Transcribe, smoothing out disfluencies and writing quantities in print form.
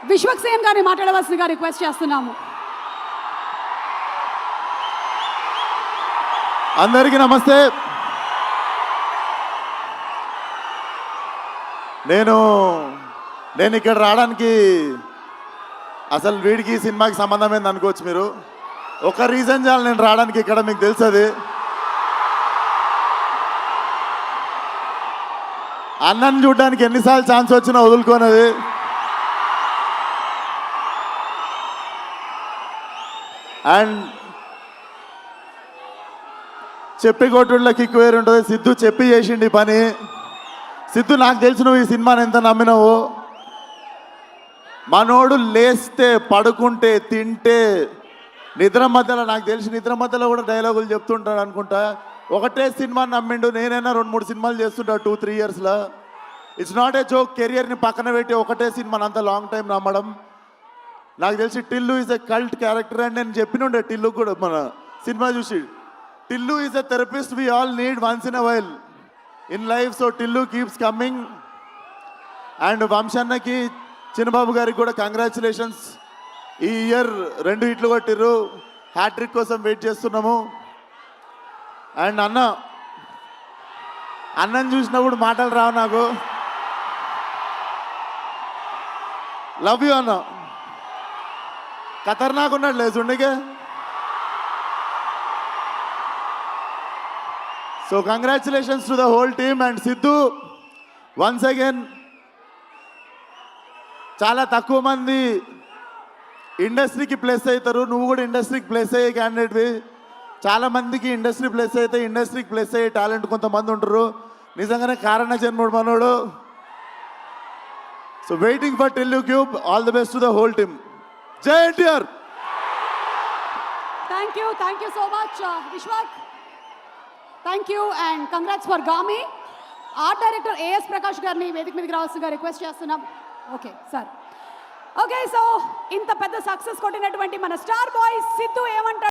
విశ్వక్సేన్ గారిని మాట్లాడవలసిందిగా రిక్వెస్ట్ చేస్తున్నాము. అందరికీ నమస్తే. నేను ఇక్కడ రావడానికి అసలు వీడికి సినిమాకి సంబంధం ఏంది అనుకోవచ్చు మీరు. ఒక రీజన్ చాలు నేను రావడానికి ఇక్కడ, మీకు తెలుసది. అన్నని చూడడానికి ఎన్నిసార్లు ఛాన్స్ వచ్చినా వదులుకోనది. అండ్ చెప్పి కొట్టుళ్ళకి కిక్ వేరు ఉంటుంది. సిద్ధు చెప్పి చేసిండి ఈ పని. సిద్ధు, నాకు తెలిసి నువ్వు ఈ సినిమాని ఎంత నమ్మినావు. మనోడు లేస్తే, పడుకుంటే, తింటే, నిద్ర మధ్యలో, నాకు తెలిసి నిద్ర మధ్యలో కూడా డైలాగులు చెప్తుంటాడు అనుకుంటా. ఒకటే సినిమాని నమ్మిండు. నేనైనా 2-3 సినిమాలు చేస్తుంటా 2-3 ఇయర్స్లో. It's not a joke. కెరియర్ని పక్కన పెట్టి ఒకటే సినిమాని అంత లాంగ్ టైం నమ్మడం. నాకు తెలిసి Tillu is a cult character అని నేను చెప్పినుండే టిల్లు కూడా మన సినిమా చూసి. Tillu is a therapist we all need once in a while in life. So Tillu keeps coming. And వంశన్నకి, చిన్నబాబు గారికి కూడా కంగ్రాచులేషన్స్. ఈ ఇయర్ 2 హిట్లు కొట్టిర్రు. హ్యాట్రిక్ కోసం వెయిట్ చేస్తున్నాము. అండ్ అన్నని చూసినప్పుడు మాటలు రావు నాకు. లవ్ యూ అన్న. ఖతర్నాక్ ఉన్నాడు లేదు చూడకే. So congratulations to the whole team. And Siddhu, once again చాలా తక్కువ మంది ఇండస్ట్రీకి ప్లేస్ అవుతారు. నువ్వు కూడా ఇండస్ట్రీకి ప్లేస్ అయ్యే క్యాండిడేట్వి. చాలా మందికి ఇండస్ట్రీ ప్లేస్ అయితే ఇండస్ట్రీకి ప్లేస్ అయ్యే టాలెంట్ కొంతమంది ఉంటారు. నిజంగానే కారణ జన్ముడు మనోడు. So waiting for Tillu cube. All the best to the whole team. Jai NTR. Thank you so much Vishwak. Thank you and congrats for Gaami. Art director A S Prakash గారిని వేదిక మీదకి రావాల్సిందిగా రిక్వెస్ట్ చేస్తున్నాం. Okay sir. ఓకే, సో ఇంత పెద్ద సక్సెస్ కొట్టినటువంటి మన స్టార్ బాయ్ సిద్ధు ఏమంటారు?